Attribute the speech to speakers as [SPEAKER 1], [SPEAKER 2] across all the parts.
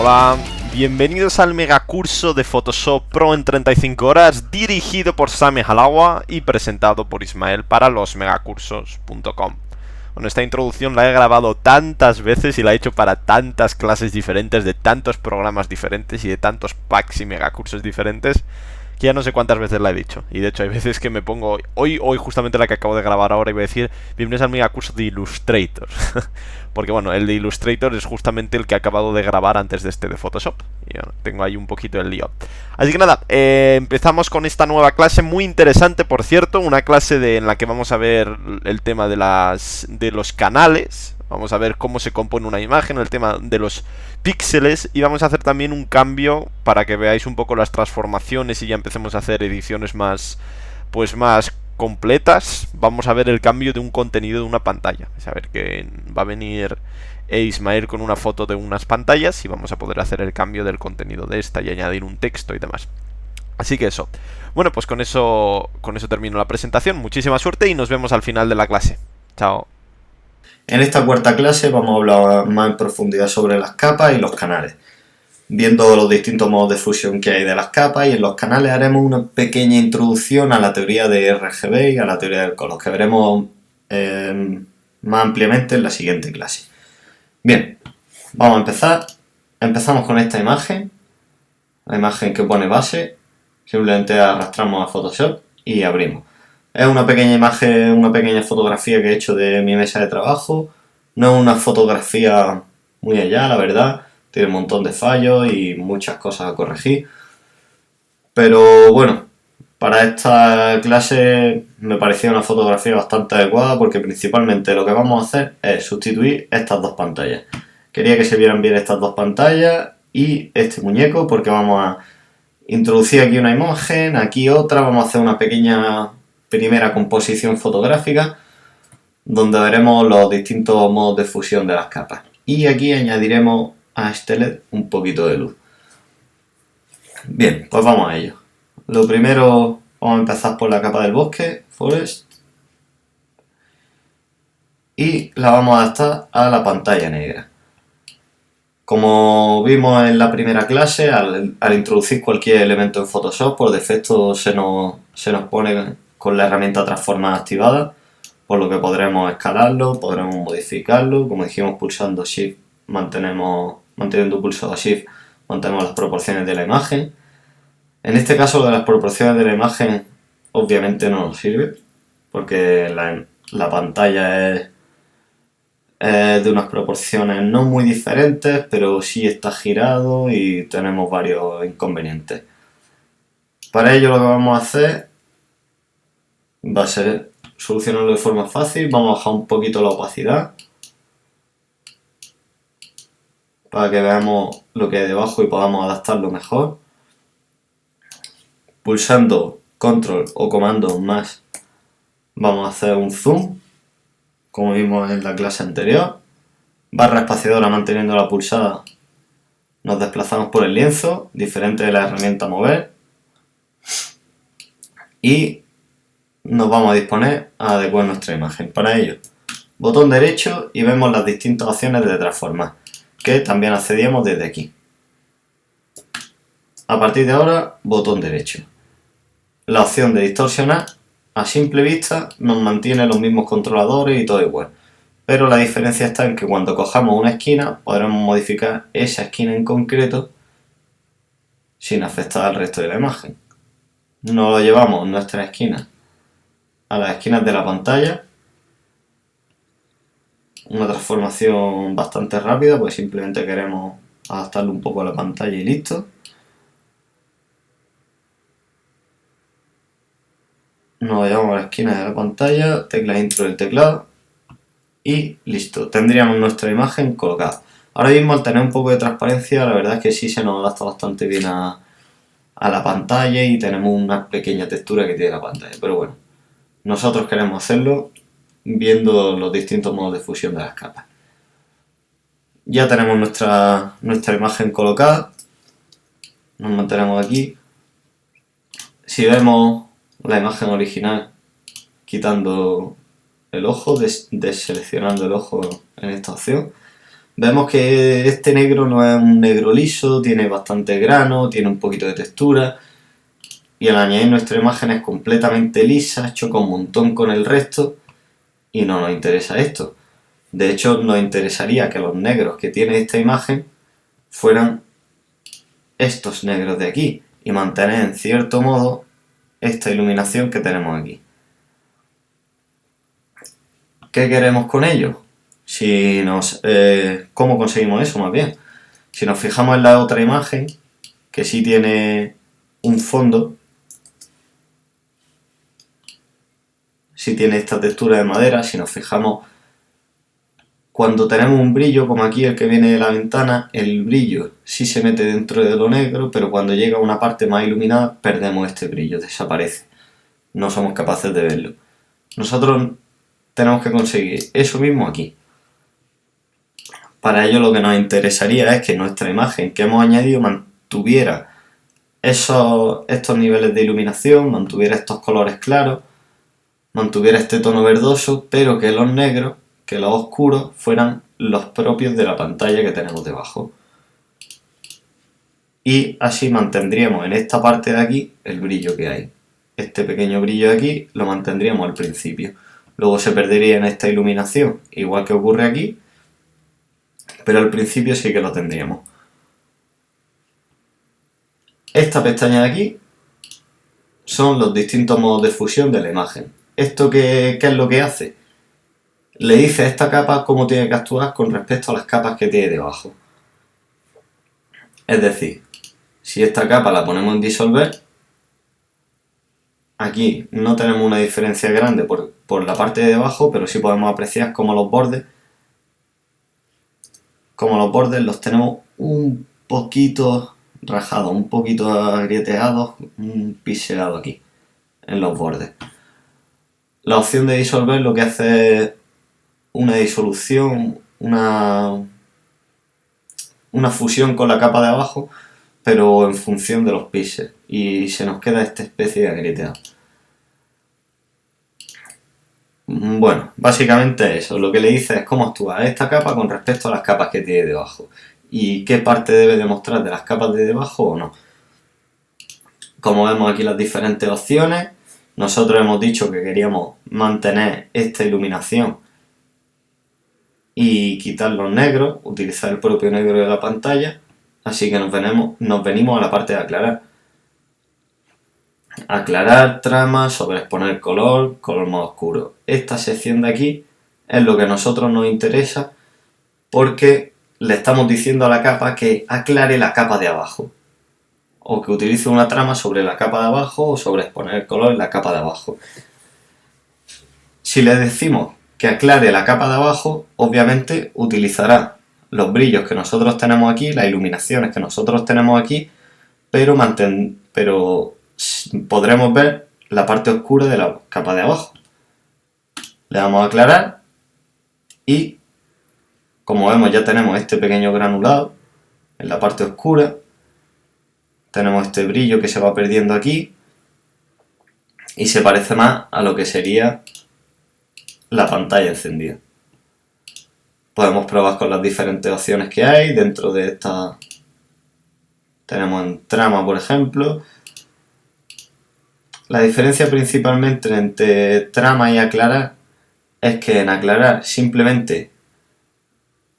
[SPEAKER 1] Hola, bienvenidos al megacurso de Photoshop Pro en 35 horas, dirigido por Sami Halawa y presentado por Ismael para losmegacursos.com. Bueno, esta introducción la he grabado tantas veces y la he hecho para tantas clases diferentes, de tantos programas diferentes y de tantos packs y megacursos diferentes, que ya no sé cuántas veces la he dicho. Y de hecho hay veces que me pongo... Hoy justamente la que acabo de grabar ahora, iba a decir, bienvenidos al megacurso de Illustrator. Porque bueno, el de Illustrator es justamente el que he acabado de grabar antes de este de Photoshop. Y bueno, tengo ahí un poquito el lío. Así que nada, empezamos con esta nueva clase, muy interesante por cierto. Una clase en la que vamos a ver el tema de los canales. Vamos a ver cómo se compone una imagen, el tema de los píxeles, y vamos a hacer también un cambio para que veáis un poco las transformaciones y ya empecemos a hacer ediciones más completas. Vamos a ver el cambio de un contenido de una pantalla. A ver que va a venir Ismael con una foto de unas pantallas y vamos a poder hacer el cambio del contenido de esta y añadir un texto y demás. Así que eso. Bueno, pues con eso termino la presentación. Muchísima suerte y nos vemos al final de la clase. Chao.
[SPEAKER 2] En esta cuarta clase vamos a hablar más en profundidad sobre las capas y los canales, viendo los distintos modos de fusión que hay de las capas, y en los canales haremos una pequeña introducción a la teoría de RGB y a la teoría del color, que veremos más ampliamente en la siguiente clase. Bien, vamos a empezar. Empezamos con esta imagen, la imagen que pone base. Simplemente arrastramos a Photoshop y abrimos. Es una pequeña imagen, una pequeña fotografía que he hecho de mi mesa de trabajo. No es una fotografía muy allá, la verdad. Tiene un montón de fallos y muchas cosas a corregir. Pero bueno, para esta clase me parecía una fotografía bastante adecuada porque principalmente lo que vamos a hacer es sustituir estas dos pantallas. Quería que se vieran bien estas dos pantallas y este muñeco porque vamos a introducir aquí una imagen, aquí otra, vamos a hacer una pequeña primera composición fotográfica donde veremos los distintos modos de fusión de las capas. Y aquí añadiremos a este LED un poquito de luz. Bien, pues vamos a ello. Lo primero, vamos a empezar por la capa del bosque, Forest, y la vamos a adaptar a la pantalla negra. Como vimos en la primera clase, al introducir cualquier elemento en Photoshop, por defecto se nos pone con la herramienta Transformar activada, por lo que podremos escalarlo, podremos modificarlo. Como dijimos, pulsando Shift, manteniendo pulsado Shift, mantenemos las proporciones de la imagen. En este caso, lo de las proporciones de la imagen obviamente no nos sirve, porque la pantalla es de unas proporciones no muy diferentes, pero sí está girado y tenemos varios inconvenientes. Para ello lo que vamos a hacer va a ser solucionarlo de forma fácil. Vamos a bajar un poquito la opacidad para que veamos lo que hay debajo y podamos adaptarlo mejor. Pulsando Control o Comando más vamos a hacer un zoom, como vimos en la clase anterior. Barra espaciadora manteniéndola pulsada, nos desplazamos por el lienzo, diferente de la herramienta mover, y nos vamos a disponer a adecuar nuestra imagen. Para ello, botón derecho y vemos las distintas opciones de transformar, que también accedíamos desde aquí. A partir de ahora, botón derecho. La opción de distorsionar, a simple vista, nos mantiene los mismos controladores y todo igual. Pero la diferencia está en que cuando cojamos una esquina podremos modificar esa esquina en concreto sin afectar al resto de la imagen. Nos lo llevamos nuestra esquina a las esquinas de la pantalla. Una transformación bastante rápida, pues simplemente queremos adaptarlo un poco a la pantalla y listo. Nos llevamos a la esquina de la pantalla, tecla intro del teclado. Y listo, tendríamos nuestra imagen colocada. Ahora mismo, al tener un poco de transparencia, la verdad es que sí se nos adapta bastante bien a la pantalla y tenemos una pequeña textura que tiene la pantalla. Pero bueno, nosotros queremos hacerlo viendo los distintos modos de fusión de las capas. Ya tenemos nuestra imagen colocada. Nos mantenemos aquí. Si vemos la imagen original, quitando el ojo, deseleccionando el ojo en esta opción, Vemos que este negro no es un negro liso, tiene bastante grano, tiene un poquito de textura, y al añadir nuestra imagen es completamente lisa, choca un montón con el resto y no nos interesa esto. De hecho, nos interesaría que los negros que tiene esta imagen fueran estos negros de aquí y mantener en cierto modo esta iluminación que tenemos aquí. ¿Qué queremos con ello? ¿Cómo conseguimos eso más bien? Si nos fijamos en la otra imagen, que sí tiene un fondo, sí tiene esta textura de madera, si nos fijamos, cuando tenemos un brillo, como aquí el que viene de la ventana, el brillo sí se mete dentro de lo negro, pero cuando llega a una parte más iluminada, perdemos este brillo, desaparece. No somos capaces de verlo. Nosotros tenemos que conseguir eso mismo aquí. Para ello lo que nos interesaría es que nuestra imagen que hemos añadido mantuviera estos niveles de iluminación, mantuviera estos colores claros, mantuviera este tono verdoso, pero que los negros, que los oscuros, fueran los propios de la pantalla que tenemos debajo. Y así mantendríamos en esta parte de aquí el brillo que hay. Este pequeño brillo de aquí lo mantendríamos al principio. Luego se perdería en esta iluminación, igual que ocurre aquí, pero al principio sí que lo tendríamos. Esta pestaña de aquí son los distintos modos de fusión de la imagen. ¿Esto qué es lo que hace? Le dice a esta capa cómo tiene que actuar con respecto a las capas que tiene debajo. Es decir, si esta capa la ponemos en disolver, aquí no tenemos una diferencia grande por la parte de debajo, pero sí podemos apreciar cómo los bordes los tenemos un poquito rajados, un poquito agrieteados, un pixelado aquí, en los bordes. La opción de disolver lo que hace es una disolución, una fusión con la capa de abajo, pero en función de los píxeles, y se nos queda esta especie de agrieteado. Bueno, básicamente eso, lo que le dice es cómo actúa esta capa con respecto a las capas que tiene debajo y qué parte debe demostrar de las capas de debajo o no. Como vemos aquí las diferentes opciones, nosotros hemos dicho que queríamos mantener esta iluminación y quitar los negros, utilizar el propio negro de la pantalla, así que nos venimos a la parte de aclarar. Aclarar trama, sobreexponer color más oscuro. Esta sección de aquí es lo que a nosotros nos interesa porque le estamos diciendo a la capa que aclare la capa de abajo o que utilice una trama sobre la capa de abajo o sobreexponer el color en la capa de abajo. Si le decimos que aclare la capa de abajo, obviamente utilizará los brillos que nosotros tenemos aquí, las iluminaciones que nosotros tenemos aquí, pero podremos ver la parte oscura de la capa de abajo. Le damos a aclarar y, como vemos, ya tenemos este pequeño granulado en la parte oscura. Tenemos este brillo que se va perdiendo aquí y se parece más a lo que sería la pantalla encendida. Podemos probar con las diferentes opciones que hay. Dentro de esta tenemos en trama, por ejemplo. La diferencia principalmente entre trama y aclarar es que en aclarar simplemente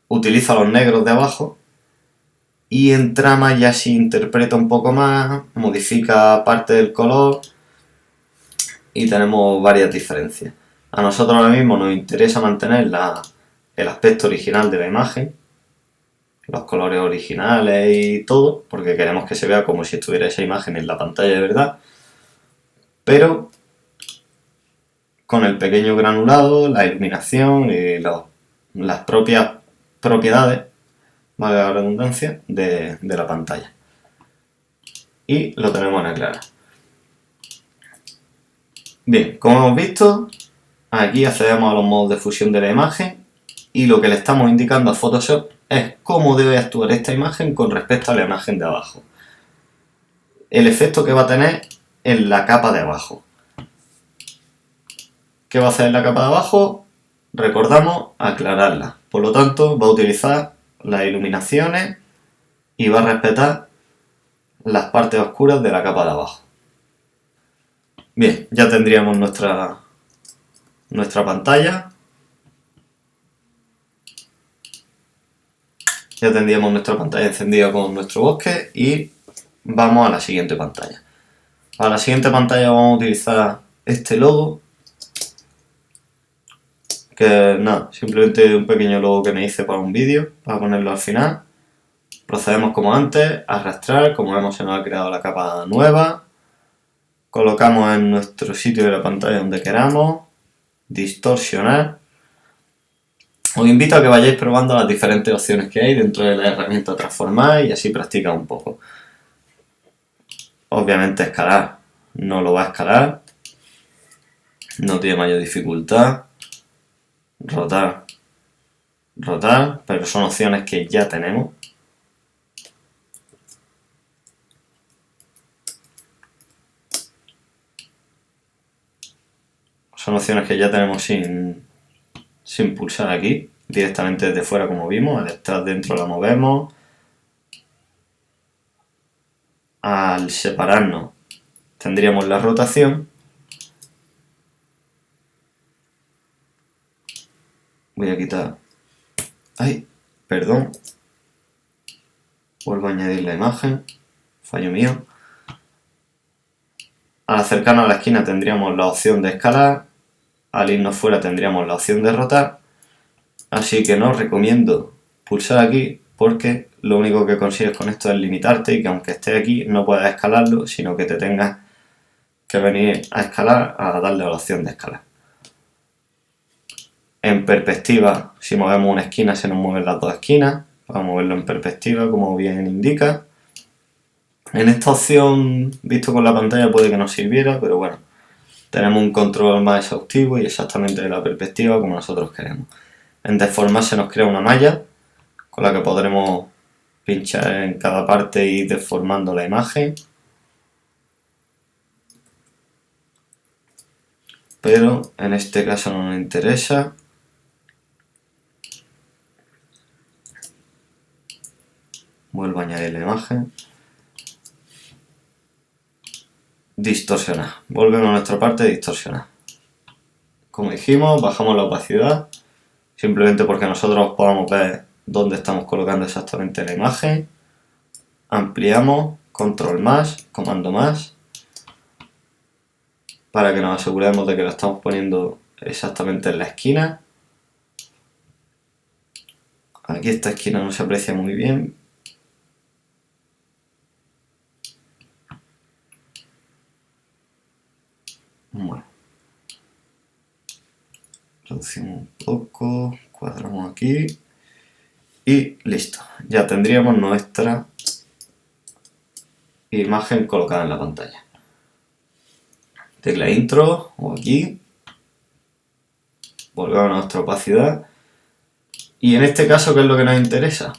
[SPEAKER 2] utiliza los negros de abajo y en trama ya se interpreta un poco más, modifica parte del color y tenemos varias diferencias. A nosotros ahora mismo nos interesa mantener el aspecto original de la imagen, los colores originales y todo, porque queremos que se vea como si estuviera esa imagen en la pantalla de verdad, pero con el pequeño granulado, la iluminación y las propias propiedades, valga la redundancia, de la pantalla. Y lo tenemos en aclarar. Bien, como hemos visto, aquí accedemos a los modos de fusión de la imagen y lo que le estamos indicando a Photoshop es cómo debe actuar esta imagen con respecto a la imagen de abajo. El efecto que va a tener en la capa de abajo. ¿Qué va a hacer en la capa de abajo? Recordamos, aclararla. Por lo tanto, va a utilizar las iluminaciones y va a respetar las partes oscuras de la capa de abajo. Bien, ya tendríamos nuestra pantalla. Ya tendríamos nuestra pantalla encendida con nuestro bosque y vamos a la siguiente pantalla. Para la siguiente pantalla vamos a utilizar este logo, que nada, simplemente un pequeño logo que me hice para un vídeo, para ponerlo al final. Procedemos como antes, a arrastrar, como vemos se nos ha creado la capa nueva. Colocamos en nuestro sitio de la pantalla donde queramos, distorsionar. Os invito a que vayáis probando las diferentes opciones que hay dentro de la herramienta transformar y así practica un poco. Obviamente escalar no lo va a escalar, no tiene mayor dificultad. Rotar, rotar, pero son opciones que ya tenemos. Son opciones que ya tenemos sin pulsar aquí, directamente desde fuera como vimos. Al estar dentro la movemos. Al separarnos tendríamos la rotación. Voy a quitar... ¡Ay! Perdón. Vuelvo a añadir la imagen. Fallo mío. Al acercarnos a la esquina tendríamos la opción de escalar. Al irnos fuera tendríamos la opción de rotar. Así que no os recomiendo pulsar aquí porque lo único que consigues con esto es limitarte y que aunque esté aquí no puedas escalarlo, sino que te tengas que venir a escalar, a darle a la opción de escalar. En perspectiva, si movemos una esquina se nos mueven las dos esquinas. Vamos a moverlo en perspectiva como bien indica. En esta opción, visto con la pantalla, puede que no sirviera, pero bueno, tenemos un control más exhaustivo y exactamente de la perspectiva como nosotros queremos. En deformar se nos crea una malla con la que podremos pinchar en cada parte y ir deformando la imagen. Pero en este caso no nos interesa. Vuelvo a añadir la imagen. Distorsionar. Volvemos a nuestra parte de distorsionar. Como dijimos, bajamos la opacidad, simplemente porque nosotros podamos ver dónde estamos colocando exactamente la imagen. Ampliamos, control más, comando más, para que nos aseguremos de que la estamos poniendo exactamente en la esquina. Aquí esta esquina no se aprecia muy bien. Bueno, reducimos un poco, cuadramos aquí y listo. Ya tendríamos nuestra imagen colocada en la pantalla. Tecla intro o aquí. Volvemos a nuestra opacidad. Y en este caso, ¿qué es lo que nos interesa?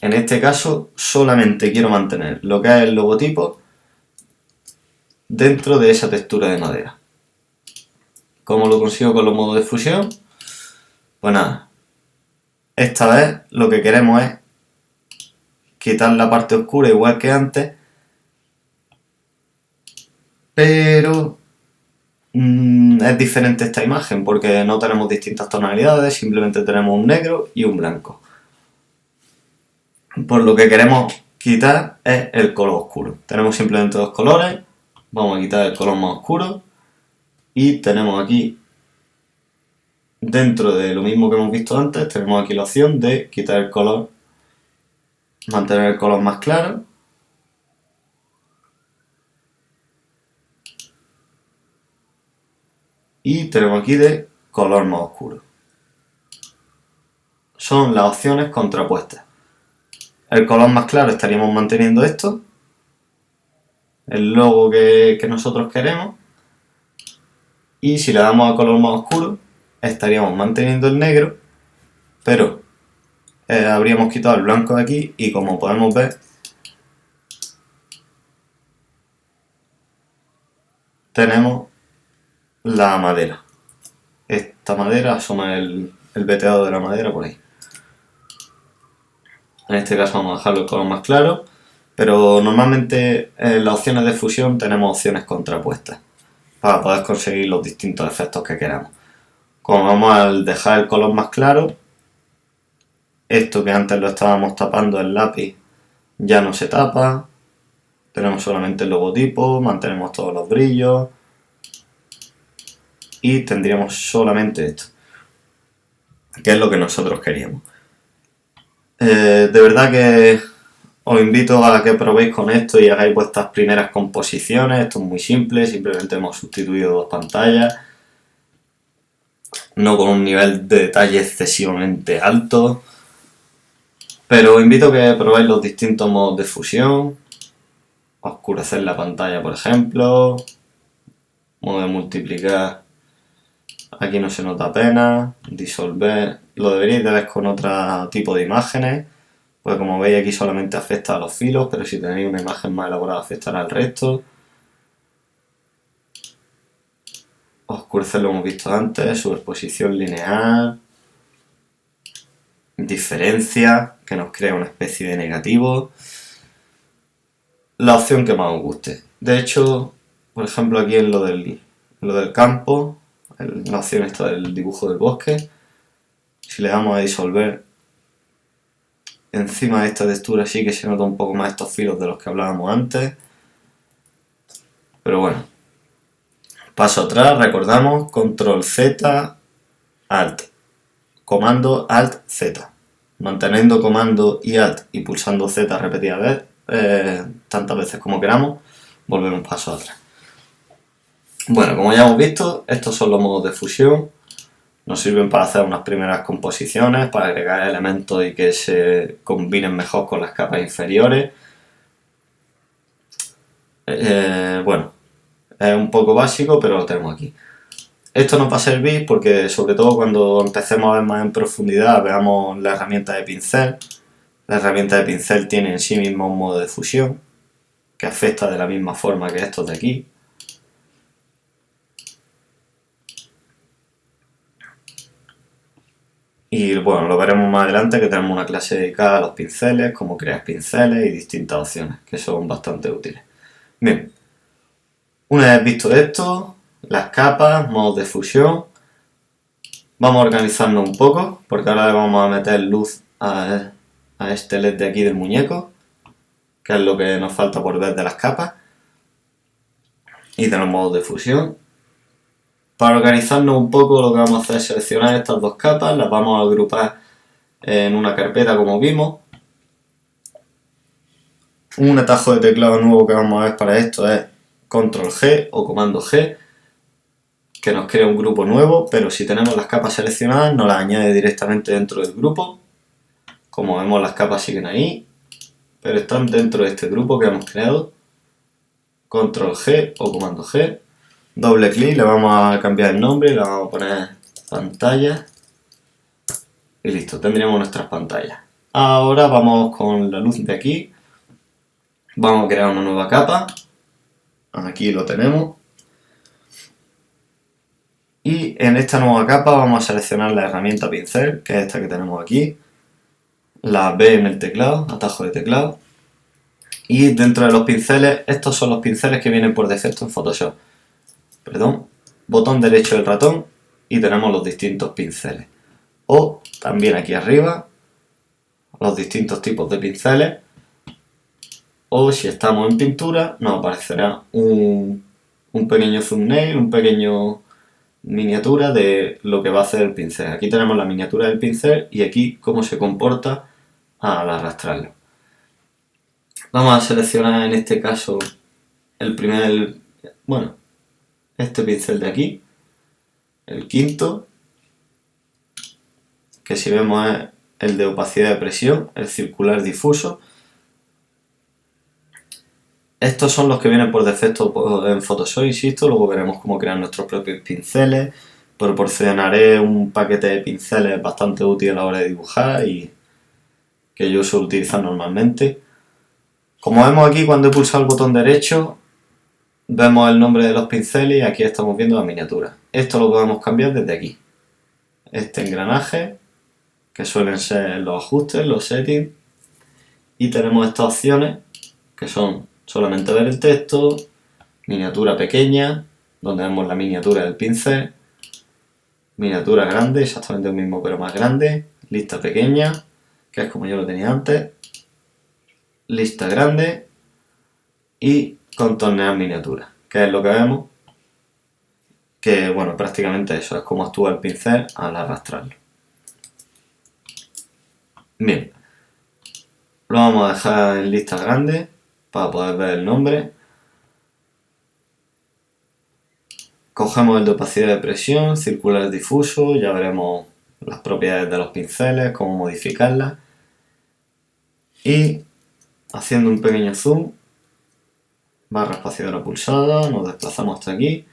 [SPEAKER 2] En este caso solamente quiero mantener lo que es el logotipo dentro de esa textura de madera. ¿Cómo lo consigo con los modos de fusión? Pues nada, esta vez lo que queremos es quitar la parte oscura igual que antes, pero es diferente esta imagen porque no tenemos distintas tonalidades, simplemente tenemos un negro y un blanco. Por lo que queremos quitar es el color oscuro. Tenemos simplemente dos colores, vamos a quitar el color más oscuro y tenemos aquí, dentro de lo mismo que hemos visto antes, tenemos aquí la opción de quitar el color, mantener el color más claro. Y tenemos aquí de color más oscuro. Son las opciones contrapuestas. El color más claro estaríamos manteniendo esto, el logo que nosotros queremos. Y si le damos a color más oscuro, estaríamos manteniendo el negro, pero habríamos quitado el blanco de aquí y como podemos ver, tenemos la madera. Esta madera asoma el veteado de la madera por ahí. En este caso vamos a dejarlo el color más claro, pero normalmente en las opciones de fusión tenemos opciones contrapuestas para poder conseguir los distintos efectos que queramos. Como vamos a dejar el color más claro, esto que antes lo estábamos tapando el lápiz ya no se tapa, tenemos solamente el logotipo, mantenemos todos los brillos y tendríamos solamente esto, que es lo que nosotros queríamos. De verdad que os invito a que probéis con esto y hagáis vuestras primeras composiciones. Esto es muy simple, simplemente hemos sustituido dos pantallas, no con un nivel de detalle excesivamente alto, pero os invito a que probéis los distintos modos de fusión. Oscurecer la pantalla, por ejemplo, modo de multiplicar, aquí no se nota apenas, disolver, lo deberíais de ver con otro tipo de imágenes, pues como veis aquí solamente afecta a los filos, pero si tenéis una imagen más elaborada afectará al resto. Oscurecer lo hemos visto antes, superposición lineal, diferencia, que nos crea una especie de negativo. La opción que más os guste. De hecho, por ejemplo aquí en lo del campo, la opción esta del dibujo del bosque, si le damos a disolver, encima de esta textura sí que se nota un poco más estos filos de los que hablábamos antes. Pero bueno, paso atrás, recordamos, control Z, alt, comando alt Z. Manteniendo comando y alt y pulsando Z repetidas veces, tantas veces como queramos, volvemos paso atrás. Bueno, como ya hemos visto, estos son los modos de fusión. Nos sirven para hacer unas primeras composiciones, para agregar elementos y que se combinen mejor con las capas inferiores. Bueno, es un poco básico, pero lo tenemos aquí. Esto nos va a servir porque, sobre todo cuando empecemos a ver más en profundidad, veamos la herramienta de pincel. La herramienta de pincel tiene en sí misma un modo de fusión que afecta de la misma forma que estos de aquí. Y bueno, lo veremos más adelante, que tenemos una clase dedicada a los pinceles, cómo crear pinceles y distintas opciones, que son bastante útiles. Bien, una vez visto esto, las capas, modos de fusión, vamos a organizarnos un poco, porque ahora le vamos a meter luz a este LED de aquí del muñeco, que es lo que nos falta por ver de las capas y de los modos de fusión. Para organizarnos un poco, lo que vamos a hacer es seleccionar estas dos capas, las vamos a agrupar en una carpeta como vimos. Un atajo de teclado nuevo que vamos a ver para esto es control G o comando G, que nos crea un grupo nuevo, pero si tenemos las capas seleccionadas nos las añade directamente dentro del grupo. Como vemos, las capas siguen ahí, pero están dentro de este grupo que hemos creado. Control G o comando G, doble clic, le vamos a cambiar el nombre, le vamos a poner pantalla y listo, tendríamos nuestras pantallas. Ahora vamos con la luz de aquí, vamos a crear una nueva capa, aquí lo tenemos. Y en esta nueva capa vamos a seleccionar la herramienta pincel, que es esta que tenemos aquí, la B en el teclado, atajo de teclado. Y dentro de los pinceles, estos son los pinceles que vienen por defecto en Photoshop. Perdón, botón derecho del ratón y tenemos los distintos pinceles. O también aquí arriba, los distintos tipos de pinceles. O si estamos en pintura, nos aparecerá un pequeño thumbnail, un pequeño miniatura de lo que va a hacer el pincel. Aquí tenemos la miniatura del pincel y aquí cómo se comporta al arrastrarlo. Vamos a seleccionar en este caso este pincel de aquí, el quinto, que si vemos es el de opacidad de presión, el circular difuso. Estos son los que vienen por defecto en Photoshop, insisto, luego veremos cómo crear nuestros propios pinceles. Proporcionaré un paquete de pinceles bastante útil a la hora de dibujar y que yo suelo utilizar normalmente. Como vemos aquí, cuando he pulsado el botón derecho, vemos el nombre de los pinceles y aquí estamos viendo la miniatura. Esto lo podemos cambiar desde aquí. Este engranaje, que suelen ser los ajustes, los settings, y tenemos estas opciones que son solamente ver el texto, miniatura pequeña, donde vemos la miniatura del pincel, miniatura grande, exactamente lo mismo pero más grande, lista pequeña, que es como yo lo tenía antes, lista grande y contornear miniatura, que es lo que vemos, que bueno, prácticamente eso es como actúa el pincel al arrastrarlo. Bien, lo vamos a dejar en lista grande para poder ver el nombre. Cogemos el de opacidad de presión, circular difuso, ya veremos las propiedades de los pinceles, cómo modificarlas. Y haciendo un pequeño zoom, barra espaciadora pulsada, nos desplazamos hasta aquí.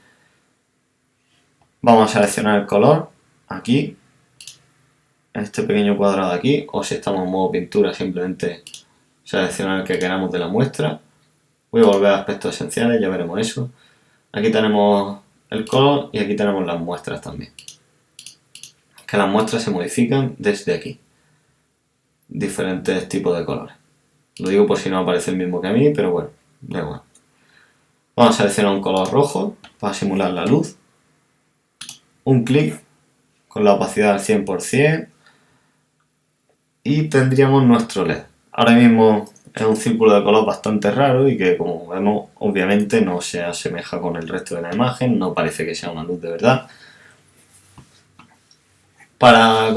[SPEAKER 2] Vamos a seleccionar el color, aquí, en este pequeño cuadrado de aquí, o si estamos en modo pintura simplemente seleccionar el que queramos de la muestra. Voy a volver a aspectos esenciales, ya veremos eso. Aquí tenemos el color y aquí tenemos las muestras también. Que las muestras se modifican desde aquí. Diferentes tipos de colores. Lo digo por si no aparece el mismo que a mí, pero bueno, da igual. Vamos a seleccionar un color rojo para simular la luz. Un clic con la opacidad al 100% y tendríamos nuestro LED. Ahora mismo es un círculo de color bastante raro y que, como vemos, obviamente no se asemeja con el resto de la imagen, no parece que sea una luz de verdad. Para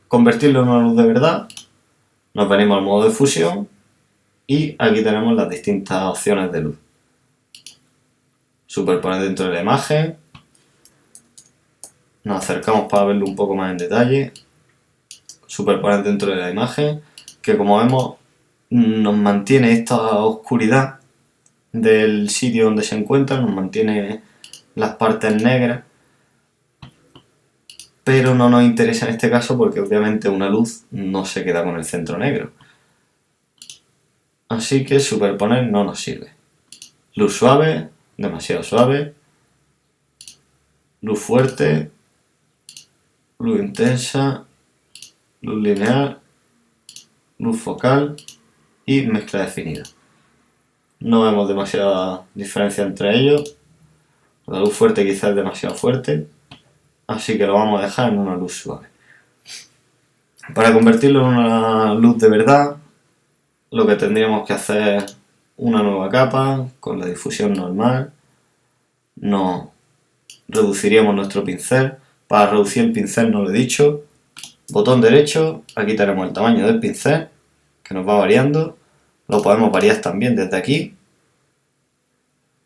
[SPEAKER 2] convertirlo en una luz de verdad, nos venimos al modo de fusión y aquí tenemos las distintas opciones de luz. Superponer dentro de la imagen, nos acercamos para verlo un poco más en detalle, superponer dentro de la imagen, que como vemos nos mantiene esta oscuridad del sitio donde se encuentra, nos mantiene las partes negras, pero no nos interesa en este caso porque obviamente una luz no se queda con el centro negro. Así que superponer no nos sirve. Luz suave, demasiado suave, luz fuerte, luz intensa, luz lineal, luz focal y mezcla definida. No vemos demasiada diferencia entre ellos. La luz fuerte quizás es demasiado fuerte, así que lo vamos a dejar en una luz suave. Para convertirlo en una luz de verdad, lo que tendríamos que hacer es una nueva capa con la difusión normal. Nos reduciríamos nuestro pincel. Para reducir el pincel, no lo he dicho, botón derecho, aquí tenemos el tamaño del pincel, que nos va variando. Lo podemos variar también desde aquí.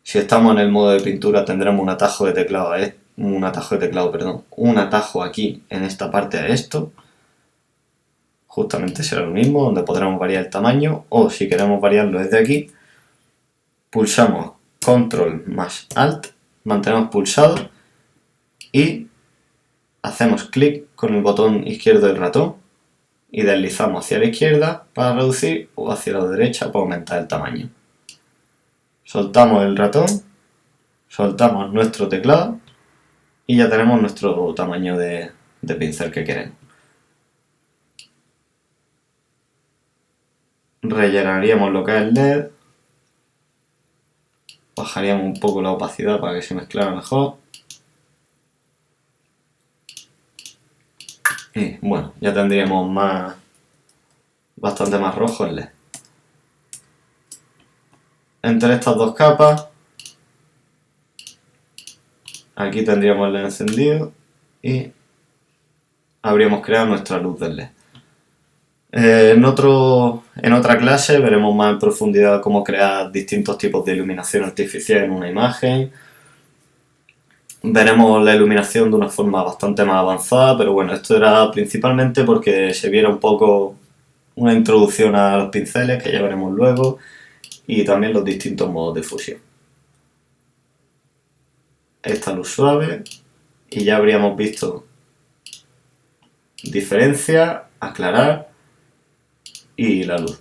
[SPEAKER 2] Si estamos en el modo de pintura tendremos un atajo de teclado, un atajo aquí en esta parte a esto. Justamente será lo mismo, donde podremos variar el tamaño, o si queremos variarlo desde aquí, pulsamos Control más Alt, mantenemos pulsado y hacemos clic con el botón izquierdo del ratón y deslizamos hacia la izquierda para reducir o hacia la derecha para aumentar el tamaño. Soltamos el ratón, soltamos nuestro teclado y ya tenemos nuestro tamaño de pincel que queremos. Rellenaríamos lo que es el LED, bajaríamos un poco la opacidad para que se mezclara mejor. Y bueno, ya tendríamos bastante más rojo el LED. Entre estas dos capas, aquí tendríamos el LED encendido y habríamos creado nuestra luz del LED. En otra clase veremos más en profundidad cómo crear distintos tipos de iluminación artificial en una imagen. Veremos la iluminación de una forma bastante más avanzada, pero bueno, esto era principalmente porque se viera un poco una introducción a los pinceles, que ya veremos luego, y también los distintos modos de fusión. Esta luz suave, y ya habríamos visto diferencia, aclarar y la luz.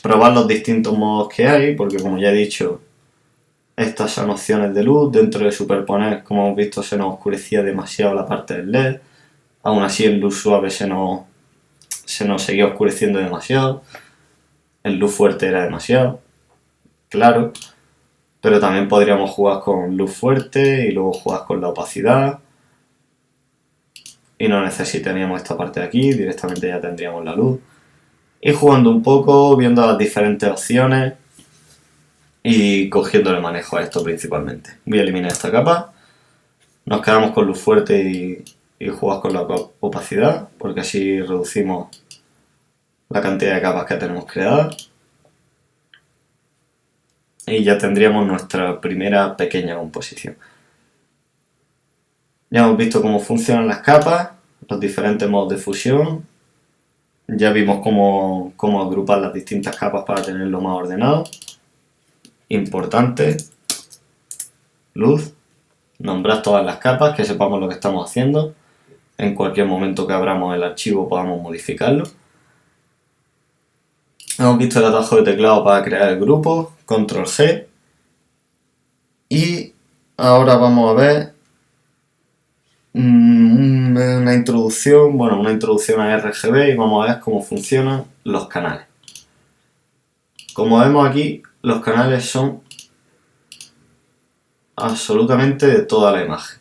[SPEAKER 2] Probar los distintos modos que hay, porque como ya he dicho, estas son opciones de luz. Dentro de superponer, como hemos visto, se nos oscurecía demasiado la parte del LED. Aún así en luz suave se se nos seguía oscureciendo demasiado, el luz fuerte era demasiado, claro, pero también podríamos jugar con luz fuerte y luego jugar con la opacidad y no necesitaríamos esta parte de aquí, directamente ya tendríamos la luz. Y jugando un poco, viendo las diferentes opciones y cogiéndole manejo a esto principalmente. Voy a eliminar esta capa, nos quedamos con luz fuerte y jugar con la opacidad, porque así reducimos la cantidad de capas que tenemos creadas. Y ya tendríamos nuestra primera pequeña composición. Ya hemos visto cómo funcionan las capas, los diferentes modos de fusión. Ya vimos cómo agrupar las distintas capas para tenerlo más ordenado. Importante, luz, nombrar todas las capas, que sepamos lo que estamos haciendo. En cualquier momento que abramos el archivo podamos modificarlo. Hemos visto el atajo de teclado para crear el grupo, control G. Y ahora vamos a ver una introducción a RGB y vamos a ver cómo funcionan los canales. Como vemos aquí, los canales son absolutamente de toda la imagen.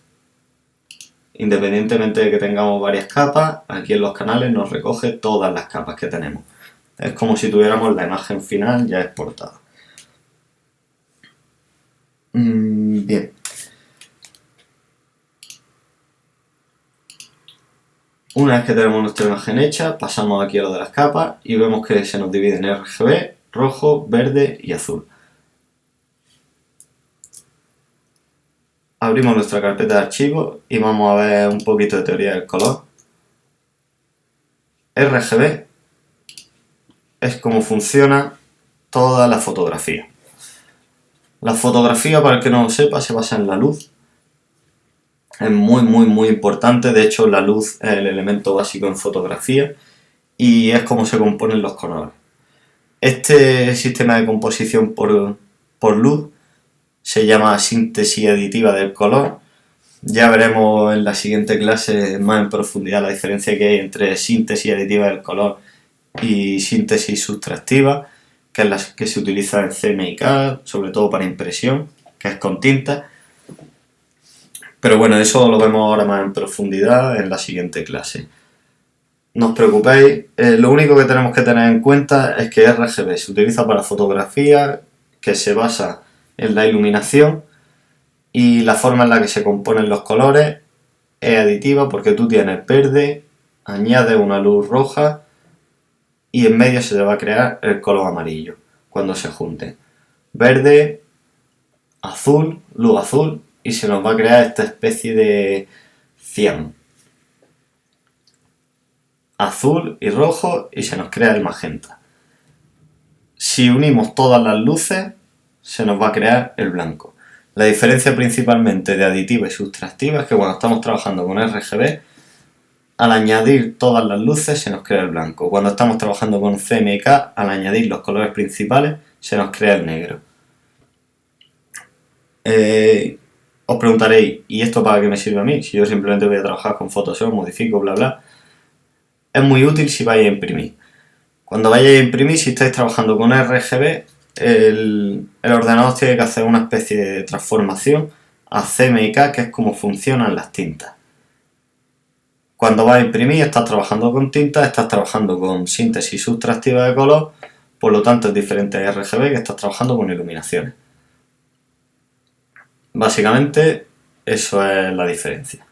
[SPEAKER 2] Independientemente de que tengamos varias capas, aquí en los canales nos recoge todas las capas que tenemos. Es como si tuviéramos la imagen final ya exportada. Bien. Una vez que tenemos nuestra imagen hecha, pasamos aquí a lo de las capas y vemos que se nos divide en RGB, rojo, verde y azul. Abrimos nuestra carpeta de archivos y vamos a ver un poquito de teoría del color. RGB es como funciona toda la fotografía. La fotografía, para el que no lo sepa, se basa en la luz. Es muy importante, de hecho la luz es el elemento básico en fotografía y es como se componen los colores. Este sistema de composición por luz se llama síntesis aditiva del color. Ya veremos en la siguiente clase más en profundidad la diferencia que hay entre síntesis aditiva del color y síntesis sustractiva, que es la que se utiliza en CMYK, sobre todo para impresión, que es con tinta. Pero bueno, eso lo vemos ahora más en profundidad en la siguiente clase. No os preocupéis, lo único que tenemos que tener en cuenta es que RGB se utiliza para fotografía, que se basa en la iluminación, y la forma en la que se componen los colores es aditiva porque tú tienes verde, añades una luz roja y en medio se te va a crear el color amarillo cuando se junten. Verde, azul, luz azul y se nos va a crear esta especie de cian. Azul y rojo y se nos crea el magenta. Si unimos todas las luces se nos va a crear el blanco. La diferencia principalmente de aditiva y sustractiva es que cuando estamos trabajando con RGB, al añadir todas las luces se nos crea el blanco. Cuando estamos trabajando con CMYK, al añadir los colores principales se nos crea el negro. Os preguntaréis, ¿y esto para qué me sirve a mí? Si yo simplemente voy a trabajar con Photoshop, modifico, bla bla. Es muy útil si vais a imprimir. Cuando vayáis a imprimir, si estáis trabajando con RGB, el ordenador tiene que hacer una especie de transformación a CMYK, que es como funcionan las tintas. Cuando vas a imprimir, estás trabajando con tinta, estás trabajando con síntesis sustractiva de color, por lo tanto es diferente a RGB, que estás trabajando con iluminaciones. Básicamente, eso es la diferencia.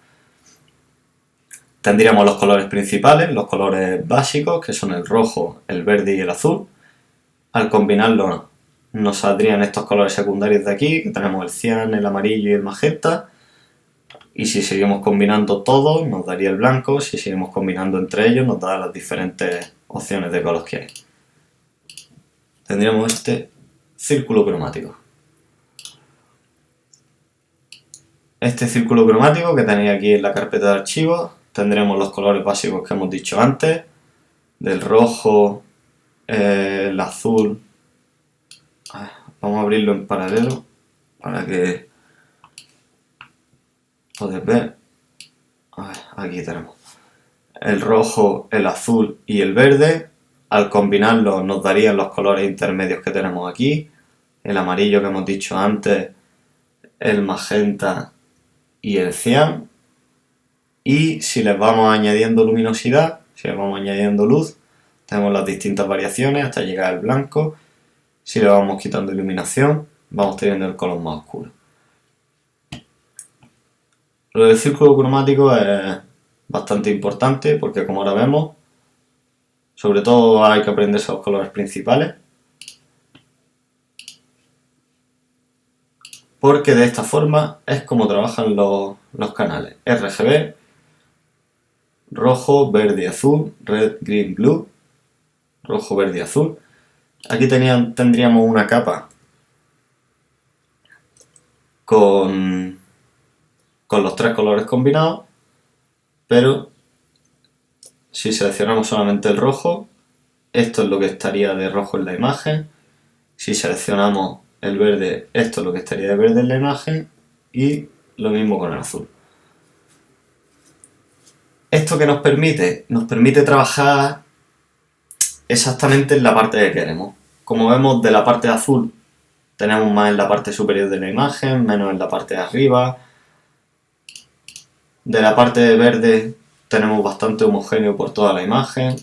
[SPEAKER 2] Tendríamos los colores principales, los colores básicos, que son el rojo, el verde y el azul. Al combinarlos nos saldrían estos colores secundarios de aquí, que tenemos el cian, el amarillo y el magenta. Y si seguimos combinando todos, nos daría el blanco. Si seguimos combinando entre ellos, nos da las diferentes opciones de color que hay. Tendríamos este círculo cromático. Este círculo cromático que tenéis aquí en la carpeta de archivos, tendremos los colores básicos que hemos dicho antes, del rojo, el azul. Vamos a abrirlo en paralelo para que podáis ver. Aquí tenemos el rojo, el azul y el verde. Al combinarlos nos darían los colores intermedios que tenemos aquí. El amarillo que hemos dicho antes, el magenta y el cian. Y si les vamos añadiendo luminosidad, si les vamos añadiendo luz, tenemos las distintas variaciones hasta llegar al blanco. Si le vamos quitando iluminación, vamos teniendo el color más oscuro. Lo del círculo cromático es bastante importante porque, como ahora vemos, sobre todo hay que aprenderse los colores principales, porque de esta forma es como trabajan los canales RGB, rojo, verde y azul, red, green, blue, rojo, verde y azul. Aquí tendríamos una capa con los tres colores combinados, pero si seleccionamos solamente el rojo, esto es lo que estaría de rojo en la imagen. Si seleccionamos el verde, esto es lo que estaría de verde en la imagen, y lo mismo con el azul. ¿Esto qué nos permite? Nos permite trabajar exactamente en la parte que queremos. Como vemos, de la parte azul tenemos más en la parte superior de la imagen, menos en la parte de arriba. De la parte de verde tenemos bastante homogéneo por toda la imagen,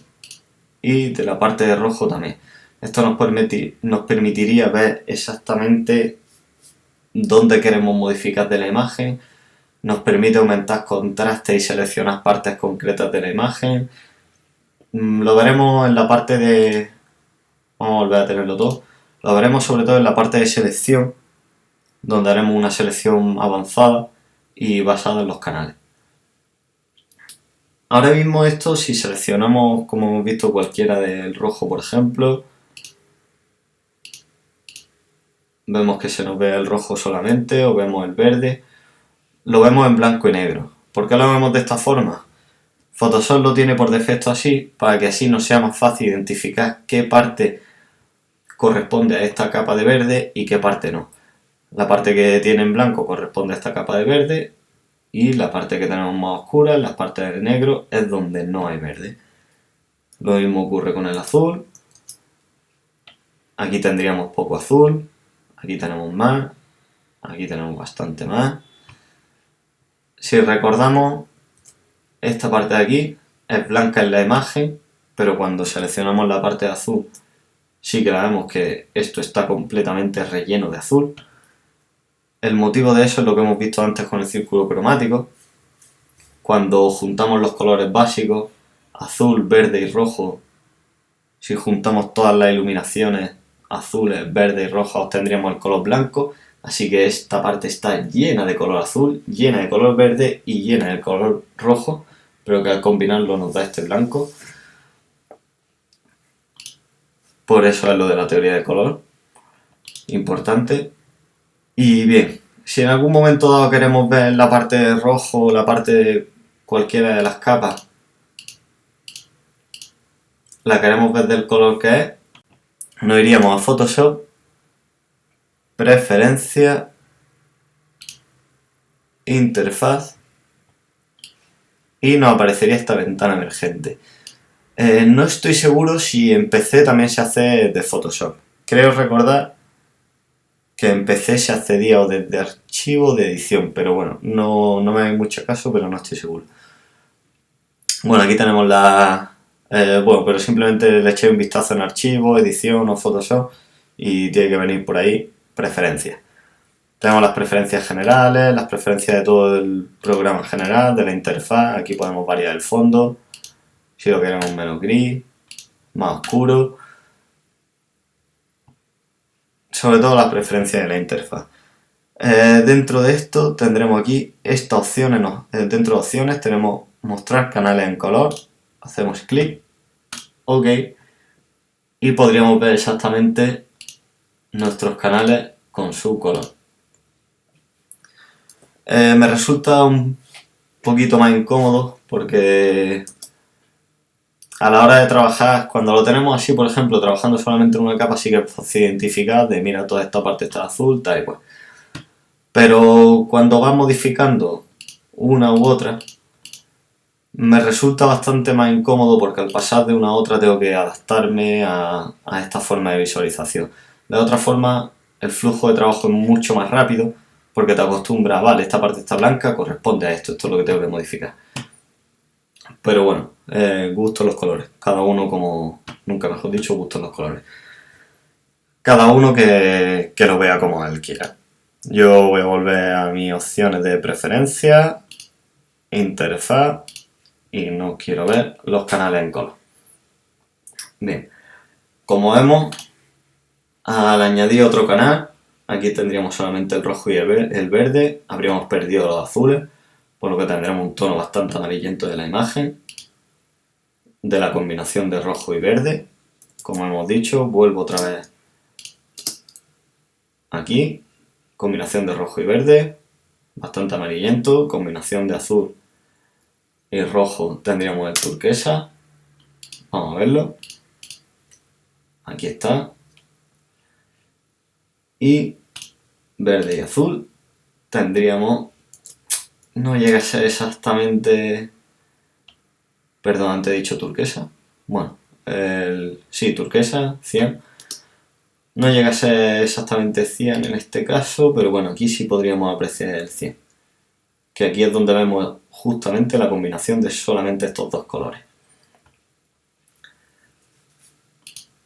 [SPEAKER 2] y de la parte de rojo también. Esto nos permitiría ver exactamente dónde queremos modificar de la imagen, nos permite aumentar contraste y seleccionar partes concretas de la imagen. Lo veremos en la parte de... Vamos a volver a tenerlo todo. Lo veremos sobre todo en la parte de selección, donde haremos una selección avanzada y basada en los canales. Ahora mismo esto, si seleccionamos, como hemos visto, cualquiera del rojo, por ejemplo, vemos que se nos ve el rojo solamente, o vemos el verde. Lo vemos en blanco y negro. ¿Por qué lo vemos de esta forma? Photoshop lo tiene por defecto así, para que así nos sea más fácil identificar qué parte corresponde a esta capa de verde y qué parte no. La parte que tiene en blanco corresponde a esta capa de verde, y la parte que tenemos más oscura, las partes de negro, es donde no hay verde. Lo mismo ocurre con el azul. Aquí tendríamos poco azul, aquí tenemos más, aquí tenemos bastante más. Si recordamos, esta parte de aquí es blanca en la imagen, pero cuando seleccionamos la parte de azul sí que la vemos que esto está completamente relleno de azul. El motivo de eso es lo que hemos visto antes con el círculo cromático. Cuando juntamos los colores básicos, azul, verde y rojo, si juntamos todas las iluminaciones azules, verdes y rojas, obtendríamos el color blanco. Así que esta parte está llena de color azul, llena de color verde y llena de color rojo, pero que al combinarlo nos da este blanco. Por eso es lo de la teoría de color, importante. Y bien, si en algún momento dado queremos ver la parte de rojo o la parte de cualquiera de las capas, la queremos ver del color que es, nos iríamos a Photoshop, preferencia, interfaz, y nos aparecería esta ventana emergente. No estoy seguro si en PC también se hace de Photoshop. Creo recordar que en PC se accedía o desde archivo de edición, pero bueno, no me hagáis mucho caso, pero no estoy seguro. Bueno, aquí tenemos pero simplemente le eché un vistazo en archivo, edición o Photoshop y tiene que venir por ahí, preferencias. Tenemos las preferencias generales, las preferencias de todo el programa en general, de la interfaz. Aquí podemos variar el fondo, si lo queremos menos gris, más oscuro. Sobre todo las preferencias de la interfaz. Dentro de esto tendremos aquí estas opciones. Dentro de opciones tenemos mostrar canales en color. Hacemos clic, OK, y podríamos ver exactamente nuestros canales con su color. Me resulta un poquito más incómodo porque a la hora de trabajar, cuando lo tenemos así, por ejemplo, trabajando solamente en una capa, sí que es fácil identificar de mira, toda esta parte está azul, tal y cual. Pero cuando vas modificando una u otra, Me resulta bastante más incómodo porque al pasar de una a otra tengo que adaptarme a esta forma de visualización. De otra forma, el flujo de trabajo es mucho más rápido porque te acostumbras, vale, esta parte está blanca, corresponde a esto, esto es lo que tengo que modificar. Pero bueno, gustos los colores. Cada uno, como nunca mejor dicho, gustos los colores. Cada uno que lo vea como él quiera. Yo voy a volver a mis opciones de preferencia, interfaz, y no quiero ver los canales en color. Bien, como vemos, al añadir otro canal, aquí tendríamos solamente el rojo y el verde, habríamos perdido los azules, por lo que tendremos un tono bastante amarillento de la imagen, de la combinación de rojo y verde. Como hemos dicho, vuelvo otra vez aquí, combinación de rojo y verde, bastante amarillento, combinación de azul y rojo tendríamos el turquesa. Vamos a verlo. Aquí está. Y verde y azul tendríamos... No llega a ser exactamente... Perdón, antes he dicho turquesa. Bueno, sí, turquesa, 100. No llega a ser exactamente 100 en este caso, pero bueno, aquí sí podríamos apreciar el 100. Que aquí es donde vemos justamente la combinación de solamente estos dos colores.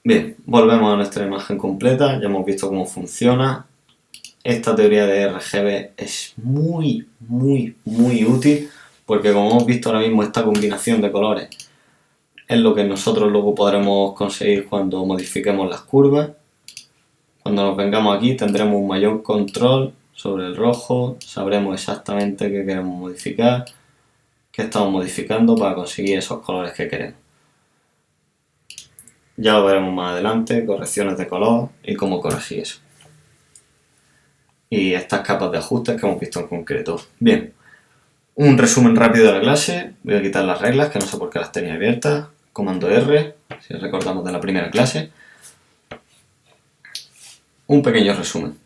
[SPEAKER 2] Bien, volvemos a nuestra imagen completa, ya hemos visto cómo funciona. Esta teoría de RGB es muy útil porque, como hemos visto ahora mismo, esta combinación de colores es lo que nosotros luego podremos conseguir cuando modifiquemos las curvas. Cuando nos vengamos aquí tendremos un mayor control sobre el rojo, sabremos exactamente qué queremos modificar, qué estamos modificando para conseguir esos colores que queremos. Ya lo veremos más adelante, correcciones de color y cómo corregir eso. Y estas capas de ajustes que hemos visto en concreto. Bien, un resumen rápido de la clase. Voy a quitar las reglas, que no sé por qué las tenía abiertas. Comando R, si recordamos de la primera clase. Un pequeño resumen.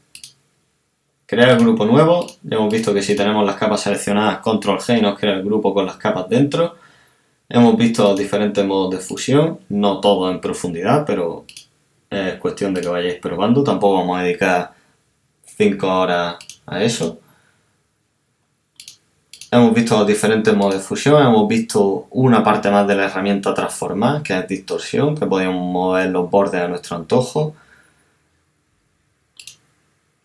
[SPEAKER 2] Crear el grupo nuevo. Ya hemos visto que si tenemos las capas seleccionadas, Control G y nos crea el grupo con las capas dentro. Hemos visto los diferentes modos de fusión, no todo en profundidad, pero es cuestión de que vayáis probando. Tampoco vamos a dedicar 5 horas a eso. Hemos visto los diferentes modos de fusión, hemos visto una parte más de la herramienta transformar, que es distorsión, que podemos mover los bordes a nuestro antojo.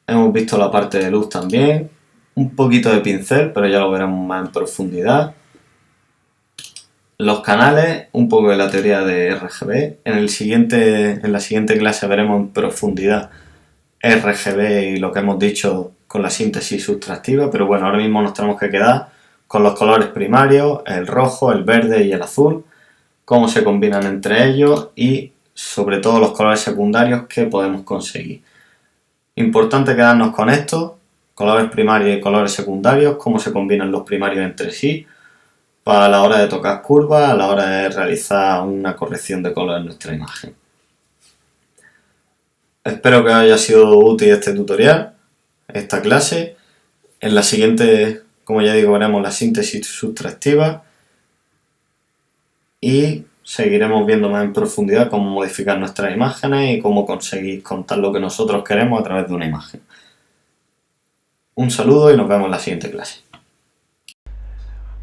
[SPEAKER 2] Hemos visto la parte de luz también, un poquito de pincel, pero ya lo veremos más en profundidad. Los canales, un poco de la teoría de RGB. En la siguiente clase veremos en profundidad RGB y lo que hemos dicho con la síntesis sustractiva, pero bueno, ahora mismo nos tenemos que quedar con los colores primarios, el rojo, el verde y el azul, cómo se combinan entre ellos y sobre todo los colores secundarios que podemos conseguir. Importante quedarnos con esto, colores primarios y colores secundarios, cómo se combinan los primarios entre sí, para la hora de tocar curvas, a la hora de realizar una corrección de color en nuestra imagen. Espero que haya sido útil este tutorial, esta clase. En la siguiente, como ya digo, veremos la síntesis sustractiva y seguiremos viendo más en profundidad cómo modificar nuestras imágenes y cómo conseguir contar lo que nosotros queremos a través de una imagen. Un saludo y nos vemos en la siguiente clase.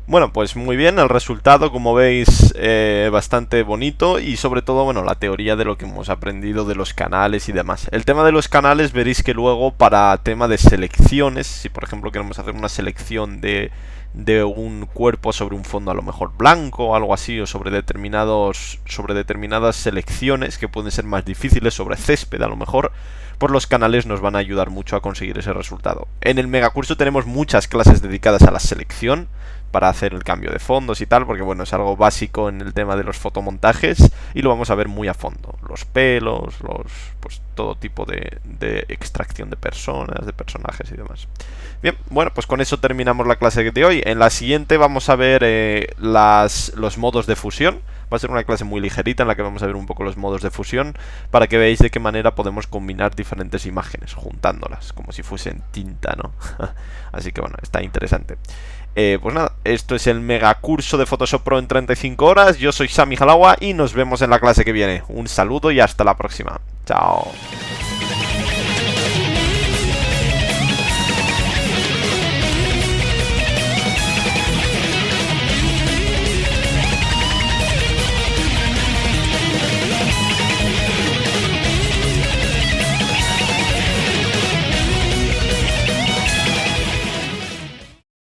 [SPEAKER 1] Bueno, pues muy bien, el resultado, como veis, bastante bonito y sobre todo, bueno, la teoría de lo que hemos aprendido de los canales y demás. El tema de los canales veréis que luego para tema de selecciones, si por ejemplo queremos hacer una selección de un cuerpo sobre un fondo a lo mejor blanco o algo así, o sobre determinadas selecciones que pueden ser más difíciles, sobre césped a lo mejor, pues los canales nos van a ayudar mucho a conseguir ese resultado. En el megacurso tenemos muchas clases dedicadas a la selección para hacer el cambio de fondos y tal, porque bueno, es algo básico en el tema de los fotomontajes y lo vamos a ver muy a fondo. Los pelos, pues todo tipo de extracción de personas, de personajes y demás. Bien, bueno, pues con eso terminamos la clase de hoy. En la siguiente vamos a ver los modos de fusión. Va a ser una clase muy ligerita en la que vamos a ver un poco los modos de fusión para que veáis de qué manera podemos combinar diferentes imágenes, juntándolas, como si fuesen tinta, ¿no? Así que bueno, está interesante. Pues nada, esto es el mega curso de Photoshop Pro en 35 horas. Yo soy Sami Halawa y nos vemos en la clase que viene. Un saludo y hasta la próxima. Chao.